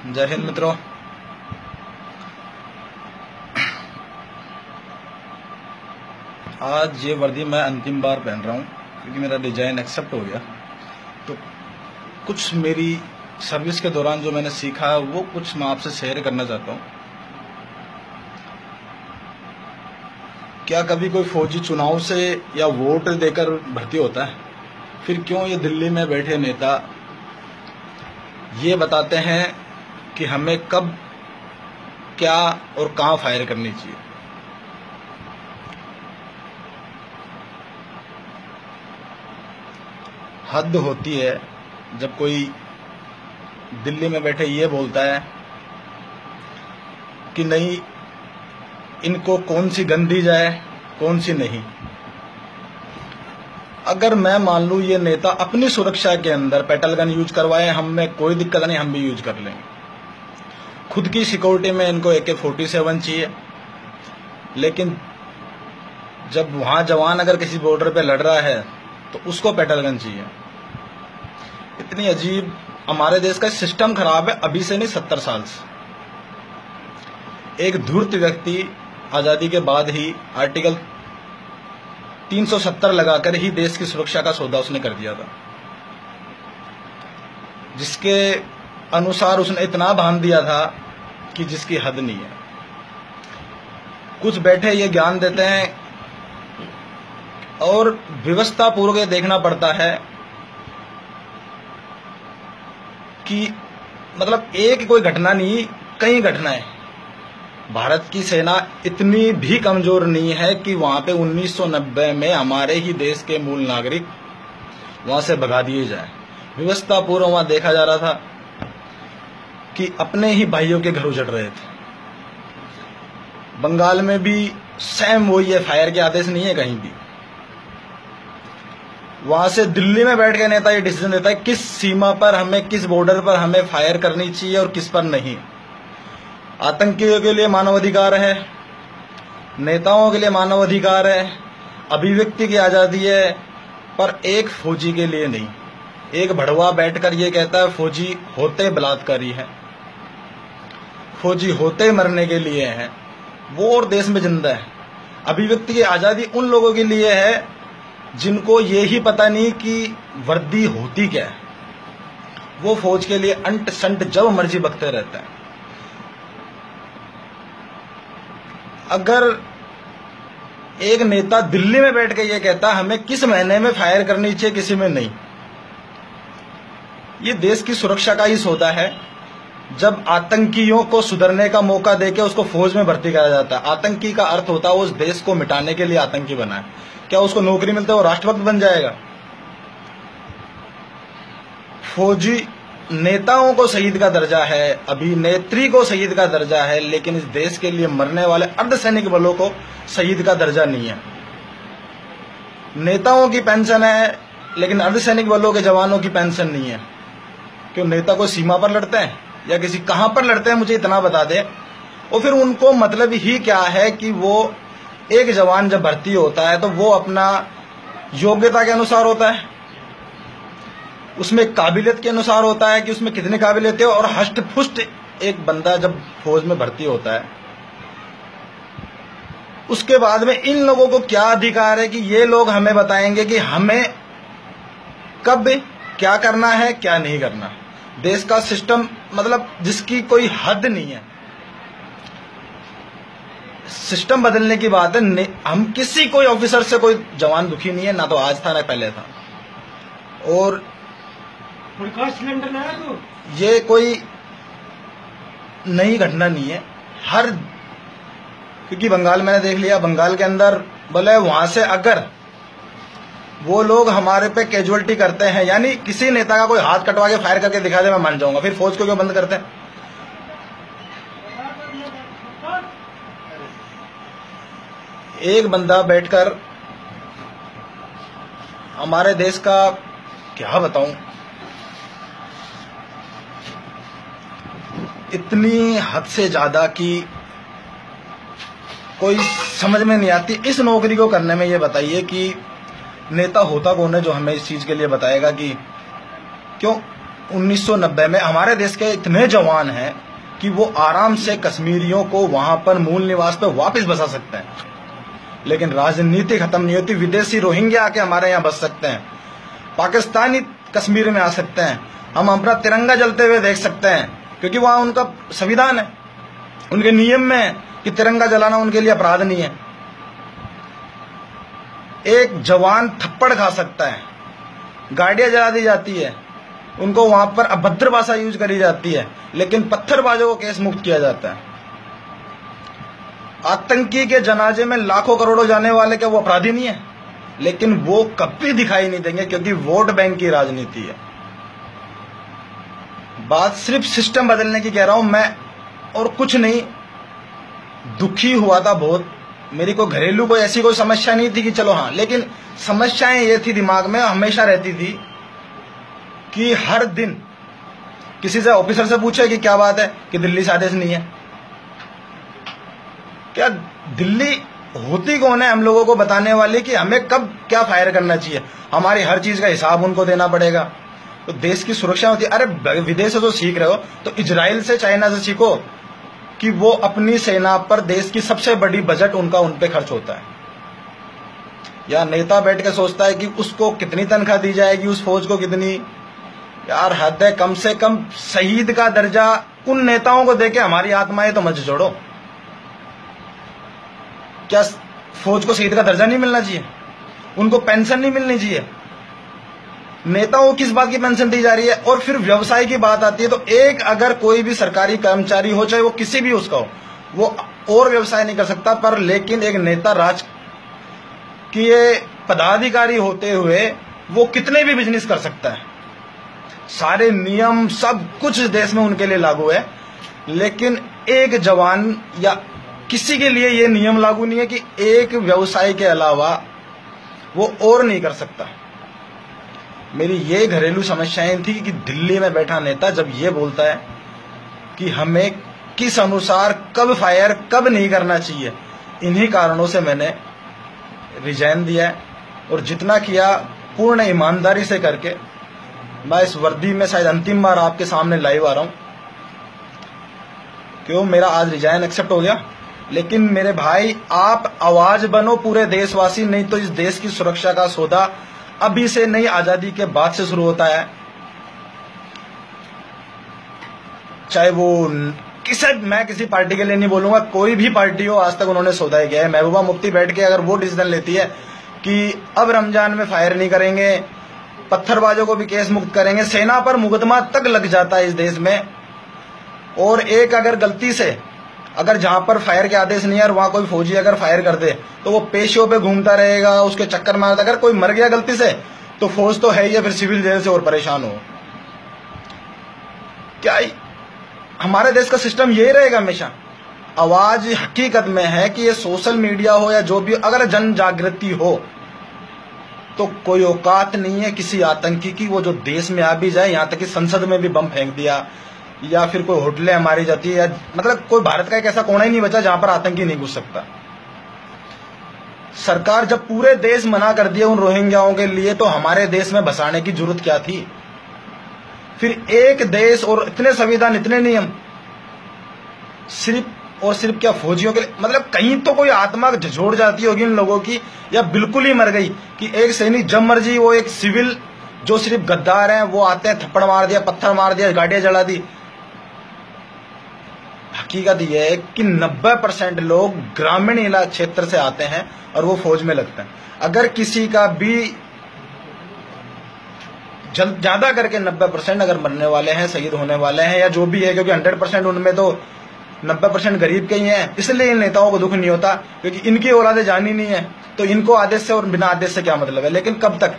जय हिंद मित्रों। आज ये वर्दी मैं अंतिम बार पहन रहा हूँ क्योंकि मेरा डिजाइन एक्सेप्ट हो गया। तो कुछ मेरी सर्विस के दौरान जो मैंने सीखा वो कुछ मैं आपसे शेयर करना चाहता हूँ। क्या कभी कोई फौजी चुनाव से या वोट देकर भर्ती होता है? फिर क्यों ये दिल्ली में बैठे नेता ये बताते हैं कि हमें कब क्या और कहां फायर करनी चाहिए? हद होती है जब कोई दिल्ली में बैठे ये बोलता है कि नहीं, इनको कौन सी गन दी जाए कौन सी नहीं। अगर मैं मान लूं ये नेता अपनी सुरक्षा के अंदर पेटल गन यूज करवाए, हमें कोई दिक्कत नहीं, हम भी यूज कर लेंगे। खुद की सिक्योरिटी में इनको AK-47 चाहिए, लेकिन जब वहां जवान अगर किसी बॉर्डर पे लड़ रहा है तो उसको पेटल गन चाहिए। इतनी अजीब हमारे देश का सिस्टम खराब है, अभी से नहीं 70 साल से। एक धूर्त व्यक्ति आजादी के बाद ही आर्टिकल 370 लगाकर ही देश की सुरक्षा का सौदा उसने कर दिया था, जिसके अनुसार उसने इतना बांध दिया था कि जिसकी हद नहीं है। कुछ बैठे ये ज्ञान देते हैं और व्यवस्था पूर्वक देखना पड़ता है कि मतलब एक कोई घटना नहीं, कई घटनाएं। भारत की सेना इतनी भी कमजोर नहीं है कि वहां पे 1990 में हमारे ही देश के मूल नागरिक वहां से भगा दिए जाए। व्यवस्था पूर्व वहां देखा जा रहा था कि अपने ही भाइयों के घर उजड़ रहे थे। बंगाल में भी सेम वही है, फायर के आदेश नहीं है कहीं भी। वहां से दिल्ली में बैठ के नेता ये डिसीजन देता है किस सीमा पर हमें, किस बॉर्डर पर हमें फायर करनी चाहिए और किस पर नहीं। आतंकियों के लिए मानवाधिकार है, नेताओं के लिए मानवाधिकार है, अभिव्यक्ति की आजादी है, पर एक फौजी के लिए नहीं। एक भड़वा बैठकर ये कहता है फौजी होते बलात्कारी है, फौजी होते मरने के लिए है, वो और देश में जिंदा है। अभिव्यक्ति की आजादी उन लोगों के लिए है जिनको ये ही पता नहीं कि वर्दी होती क्या है। वो फौज के लिए अंट संट जब मर्जी बकते रहता है। अगर एक नेता दिल्ली में बैठ के ये कहता हमें किस महीने में फायर करनी चाहिए, किसी में नहीं, ये देश की सुरक्षा का ही सौदा है। जब आतंकियों को सुधरने का मौका देके उसको फौज में भर्ती करा जाता है। आतंकी का अर्थ होता है उस देश को मिटाने के लिए आतंकी बना है। क्या उसको नौकरी मिलता है वो राष्ट्रभक्त बन जाएगा? फौजी नेताओं को शहीद का दर्जा है, अभिनेत्री को शहीद का दर्जा है, लेकिन इस देश के लिए मरने वाले अर्धसैनिक बलों को शहीद का दर्जा नहीं है। नेताओं की पेंशन है लेकिन अर्धसैनिक बलों के जवानों की पेंशन नहीं है। क्यों? नेता को सीमा पर लड़ते हैं या किसी कहां पर लड़ते हैं मुझे इतना बता दे। और फिर उनको मतलब ही क्या है कि वो एक जवान जब भर्ती होता है तो वो अपना योग्यता के अनुसार होता है, उसमें काबिलियत के अनुसार होता है कि उसमें कितनी काबिलियत है। और हष्ट पुष्ट एक बंदा जब फौज में भर्ती होता है, उसके बाद में इन लोगों को क्या अधिकार है कि ये लोग हमें बताएंगे कि हमें कब क्या करना है क्या नहीं करना। देश का सिस्टम मतलब जिसकी कोई हद नहीं है। सिस्टम बदलने की बात है। हम किसी कोई ऑफिसर से कोई जवान दुखी नहीं है, ना तो आज था ना पहले था। और सिलेंडर ना है तो ये कोई नई घटना नहीं है। हर क्योंकि बंगाल मैंने देख लिया, बंगाल के अंदर बोले वहां से अगर वो लोग हमारे पे कैजुअलिटी करते हैं, यानी किसी नेता का कोई हाथ कटवा के फायर करके दिखा दे, मैं मान जाऊंगा। फिर फौज को क्यों बंद करते हैं? एक बंदा बैठकर हमारे देश का क्या बताऊं, इतनी हद से ज्यादा कि कोई समझ में नहीं आती। इस नौकरी को करने में ये बताइए कि नेता होता कौन है जो हमें इस चीज के लिए बताएगा कि क्यों 1990 में हमारे देश के इतने जवान हैं कि वो आराम से कश्मीरियों को वहां पर मूल निवास पे वापस बसा सकते हैं, लेकिन राजनीति खत्म नहीं होती। विदेशी रोहिंग्या आके हमारे यहाँ बस सकते हैं, पाकिस्तानी कश्मीर में आ सकते हैं, हम अपना तिरंगा जलते हुए देख सकते हैं, क्योंकि वहां उनका संविधान है, उनके नियम में है कि तिरंगा जलाना उनके लिए अपराध नहीं है। एक जवान थप्पड़ खा सकता है, गाड़ियां जला दी जाती है, उनको वहां पर अभद्र भाषा यूज करी जाती है, लेकिन पत्थरबाजों को केस मुक्त किया जाता है। आतंकी के जनाजे में लाखों करोड़ों जाने वाले क्या वो अपराधी नहीं है? लेकिन वो कभी दिखाई नहीं देंगे, क्योंकि वोट बैंक की राजनीति है। बात सिर्फ सिस्टम बदलने की कह रहा हूं मैं, और कुछ नहीं। दुखी हुआ था बहुत, मेरी कोई घरेलू कोई ऐसी कोई समस्या नहीं थी कि चलो हाँ, लेकिन समस्याएं ये थी दिमाग में हमेशा रहती थी कि हर दिन किसी से ऑफिसर से पूछे कि क्या बात है, कि दिल्ली से आदेश नहीं है। क्या दिल्ली होती कौन है हम लोगों को बताने वाली कि हमें कब क्या फायर करना चाहिए? हमारी हर चीज का हिसाब उनको देना पड़ेगा। तो देश की सुरक्षा होती है। अरे विदेश से तो सीख रहे हो तो इजराइल से, चाइना से सीखो कि वो अपनी सेना पर देश की सबसे बड़ी बजट उनका उन पे खर्च होता है। या नेता बैठ के सोचता है कि उसको कितनी तनख्वाह दी जाएगी, उस फौज को कितनी। यार हद है, कम से कम शहीद का दर्जा उन नेताओं को देके हमारी आत्माएं तो मत जोड़ो। क्या फौज को शहीद का दर्जा नहीं मिलना चाहिए? उनको पेंशन नहीं मिलनी चाहिए? नेताओं को किस बात की पेंशन दी जा रही है? और फिर व्यवसाय की बात आती है तो एक अगर कोई भी सरकारी कर्मचारी हो, चाहे वो किसी भी उसका हो, वो और व्यवसाय नहीं कर सकता, पर लेकिन एक नेता राज की पदाधिकारी होते हुए वो कितने भी बिजनेस कर सकता है। सारे नियम सब कुछ देश में उनके लिए लागू है, लेकिन एक जवान या किसी के लिए ये नियम लागू नहीं है कि एक व्यवसाय के अलावा वो और नहीं कर सकता। मेरी ये घरेलू समस्याएं थी कि दिल्ली में बैठा नेता जब ये बोलता है कि हमें किस अनुसार कब फायर कब नहीं करना चाहिए, इन्हीं कारणों से मैंने रिजाइन दिया है। और जितना किया पूर्ण ईमानदारी से करके, मैं इस वर्दी में शायद अंतिम बार आपके सामने लाइव आ रहा हूं। क्यों मेरा आज रिजाइन एक्सेप्ट हो गया, लेकिन मेरे भाई आप आवाज बनो पूरे देशवासी, नहीं तो इस देश की सुरक्षा का सौदा अभी से नहीं, आजादी के बाद से शुरू होता है। चाहे वो मैं किसी पार्टी के लिए नहीं बोलूंगा, कोई भी पार्टी हो, आज तक उन्होंने सौदा ही किया है। महबूबा मुफ्ती बैठ के अगर वो डिसीजन लेती है कि अब रमजान में फायर नहीं करेंगे, पत्थरबाजों को भी केस मुक्त करेंगे, सेना पर मुकदमा तक लग जाता है इस देश में। और एक अगर गलती से अगर जहां पर फायर के आदेश नहीं है और वहां कोई फौजी अगर फायर कर दे तो वो पेशियों पे घूमता रहेगा, उसके चक्कर मारता। अगर कोई मर गया गलती से तो फौज तो है ही, फिर सिविल जेल से और परेशान हो। क्या हमारे देश का सिस्टम यही रहेगा हमेशा? आवाज हकीकत में है कि ये सोशल मीडिया हो या जो भी, अगर जन जागृति हो तो कोई औकात नहीं है किसी आतंकी की वो जो देश में आ भी जाए, यहां तक कि संसद में भी बम फेंक दिया, या फिर कोई होटलें हमारी जाती है, या मतलब कोई भारत का एक ऐसा कोना ही नहीं बचा जहां पर आतंकी नहीं घुस सकता। सरकार जब पूरे देश मना कर दिए उन रोहिंग्याओं के लिए, तो हमारे देश में बसाने की जरूरत क्या थी? फिर एक देश और इतने संविधान, इतने नियम, सिर्फ और सिर्फ क्या फौजियों के लिए? मतलब कहीं तो कोई आत्मा झोड़ जाती होगी इन लोगों की, या बिल्कुल ही मर गई कि एक सैनिक जब मर्जी, वो एक सिविल जो सिर्फ गद्दार हैं वो आते हैं, थप्पड़ मार दिया, पत्थर मार दिया, गाड़ियां जला दी। हकीकत यह है कि 90% लोग ग्रामीण क्षेत्र से आते हैं और वो फौज में लगते हैं। अगर किसी का भी ज्यादा करके 90% अगर मरने वाले हैं, शहीद होने वाले हैं, या जो भी है, क्योंकि 100% उनमें तो 90% गरीब के ही हैं, इसलिए इन नेताओं को दुख नहीं होता, क्योंकि इनकी औलादे जानी नहीं है, तो इनको आदेश से और बिना आदेश से क्या मतलब है। लेकिन कब तक?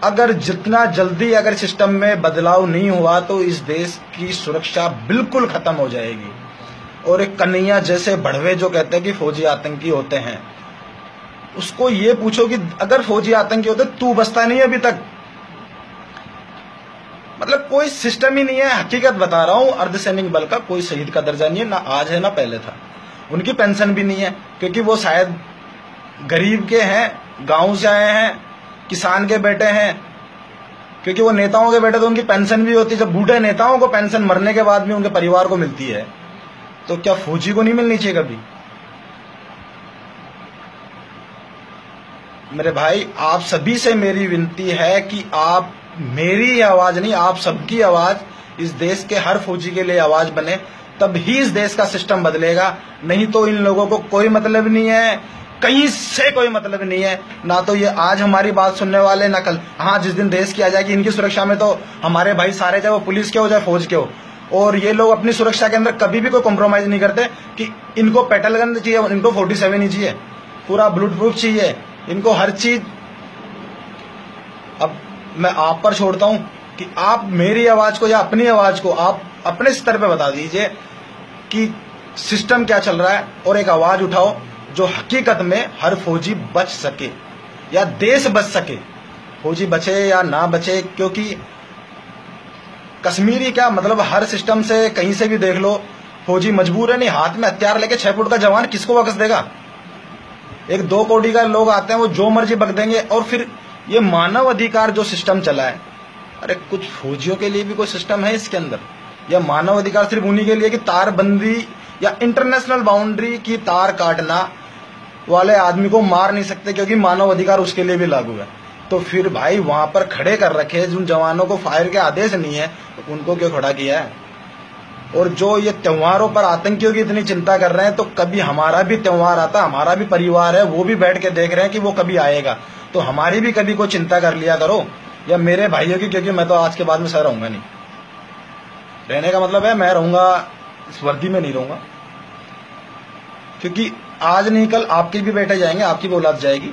अगर जितना जल्दी अगर सिस्टम में बदलाव नहीं हुआ तो इस देश की सुरक्षा बिल्कुल खत्म हो जाएगी। और एक कन्हैया जैसे बढ़वे जो कहते हैं कि फौजी आतंकी होते हैं, उसको ये पूछो कि अगर फौजी आतंकी होते तू बचता नहीं अभी तक? मतलब कोई सिस्टम ही नहीं है। हकीकत बता रहा हूं, अर्धसैनिक बल का कोई शहीद का दर्जा नहीं है, ना आज है ना पहले था। उनकी पेंशन भी नहीं है, क्योंकि वो शायद गरीब के हैं, गांव से आए हैं, किसान के बेटे हैं, क्योंकि वो नेताओं के बेटे तो उनकी पेंशन भी होती है। जब बूढ़े नेताओं को पेंशन मरने के बाद भी उनके परिवार को मिलती है, तो क्या फौजी को नहीं मिलनी चाहिए कभी? मेरे भाई, आप सभी से मेरी विनती है कि आप मेरी आवाज नहीं, आप सबकी आवाज इस देश के हर फौजी के लिए आवाज बने, तब ही इस देश का सिस्टम बदलेगा। नहीं तो इन लोगों को कोई मतलब नहीं है, कहीं से कोई मतलब नहीं है। ना तो ये आज हमारी बात सुनने वाले, ना कल। हाँ, जिस दिन देश की आ जाएगी, इनकी सुरक्षा में तो हमारे भाई सारे, चाहे वो पुलिस के हो चाहे फौज के हो, और ये लोग अपनी सुरक्षा के अंदर कभी भी कोई कॉम्प्रोमाइज नहीं करते कि इनको पेटल गन चाहिए, इनको 47 ही चाहिए, पूरा बुलेट प्रूफ चाहिए, इनको हर चीज। अब मैं आप पर छोड़ता हूं कि आप मेरी आवाज को या अपनी आवाज को आप अपने स्तर पे बता दीजिए कि सिस्टम क्या चल रहा है, और एक आवाज उठाओ जो हकीकत में हर फौजी बच सके या देश बच सके। फौजी बचे या ना बचे, क्योंकि कश्मीरी क्या मतलब, हर सिस्टम से कहीं से भी देख लो, फौजी मजबूर है। नहीं, हाथ में हथियार लेके 6 फुट का जवान किसको वकस देगा? एक 2 कोटी का लोग आते हैं, वो जो मर्जी बक देंगे। और फिर ये मानव अधिकार जो सिस्टम चला है, अरे कुछ फौजियों के लिए भी कोई सिस्टम है इसके अंदर? या मानव अधिकार सिर्फ उन्हीं के लिए कि तारबंदी या इंटरनेशनल बाउंड्री की तार काटना वाले आदमी को मार नहीं सकते क्योंकि मानव अधिकार उसके लिए भी लागू है? तो फिर भाई वहां पर खड़े कर रखे जिन जवानों को फायर के आदेश नहीं है, तो उनको क्यों खड़ा किया है? और जो ये त्योहारों पर आतंकियों की इतनी चिंता कर रहे हैं, तो कभी हमारा भी त्योहार आता, हमारा भी परिवार है, वो भी बैठ के देख रहे हैं कि वो कभी आएगा, तो हमारी भी कभी कोई चिंता कर लिया करो। या मेरे भाइयों की, क्योंकि मैं तो आज के बाद में सह रहूंगा नहीं। रहने का मतलब है मैं रहूंगा, इस वर्दी में नहीं रहूंगा, क्योंकि आज नहीं कल आपके भी बेटे जाएंगे, आपकी भी औलाद जाएगी,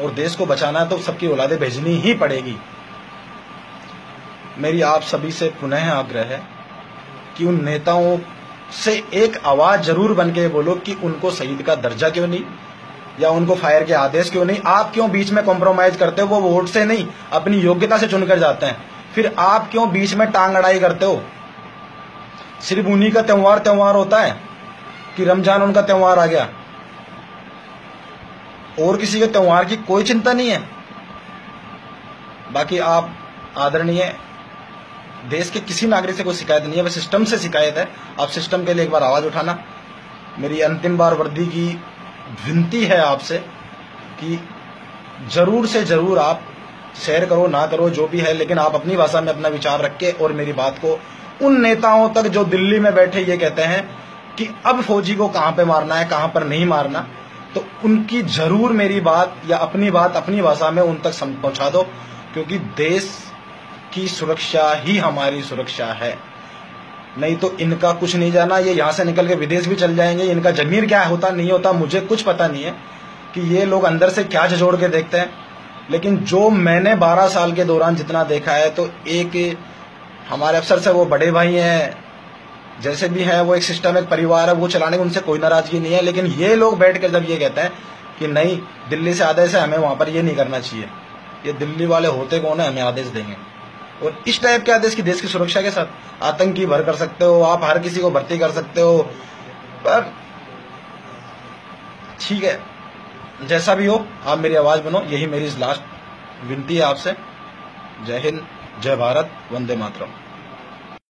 और देश को बचाना है तो सबकी औलादें भेजनी ही पड़ेगी। मेरी आप सभी से पुनः आग्रह है कि उन नेताओं से एक आवाज जरूर बन के बोलो कि उनको शहीद का दर्जा क्यों नहीं, या उनको फायर के आदेश क्यों नहीं। आप क्यों बीच में कॉम्प्रोमाइज करते हो? वो वोट से नहीं, अपनी योग्यता से चुनकर जाते हैं। फिर आप क्यों बीच में टांग अड़ाई करते हो? सिर्फ उन्हीं का त्योहार होता है कि रमजान उनका त्योहार आ गया, और किसी के त्योहार की कोई चिंता नहीं है? बाकी आप आदरणीय, देश के किसी नागरिक से कोई शिकायत नहीं है, बस सिस्टम से शिकायत है। आप सिस्टम के लिए एक बार आवाज उठाना। मेरी अंतिम बार वर्दी की विनती है आपसे कि जरूर से जरूर आप शेयर करो, ना करो, जो भी है, लेकिन आप अपनी भाषा में अपना विचार रख के और मेरी बात को उन नेताओं तक जो दिल्ली में बैठे ये कहते हैं कि अब फौजी को कहां पे मारना है, कहां पर नहीं मारना, तो उनकी जरूर मेरी बात या अपनी बात अपनी भाषा में उन तक पहुंचा दो, क्योंकि देश की सुरक्षा ही हमारी सुरक्षा है। नहीं तो इनका कुछ नहीं जाना, ये यहां से निकल के विदेश भी चल जाएंगे। इनका जमीर क्या होता नहीं होता मुझे कुछ पता नहीं है कि ये लोग अंदर से क्या झोड़ के देखते हैं, लेकिन जो मैंने 12 साल के दौरान जितना देखा है, तो एक हमारे अफसर से वो बड़े भाई हैं, जैसे भी है, वो एक सिस्टम, एक परिवार है, वो चलाने में उनसे कोई नाराजगी नहीं है। लेकिन ये लोग बैठ कर जब ये कहते हैं कि नहीं, दिल्ली से आदेश है, हमें वहां पर ये नहीं करना चाहिए, ये दिल्ली वाले होते कौन है, हमें आदेश देंगे। और इस टाइप के आदेश की देश की सुरक्षा के साथ आतंकी भर कर सकते हो आप, हर किसी को भर्ती कर सकते हो, पर ठीक है, जैसा भी हो आप मेरी आवाज बनो, यही मेरी लास्ट विनती है आपसे। जय हिंद, जय भारत, वंदे मातरम।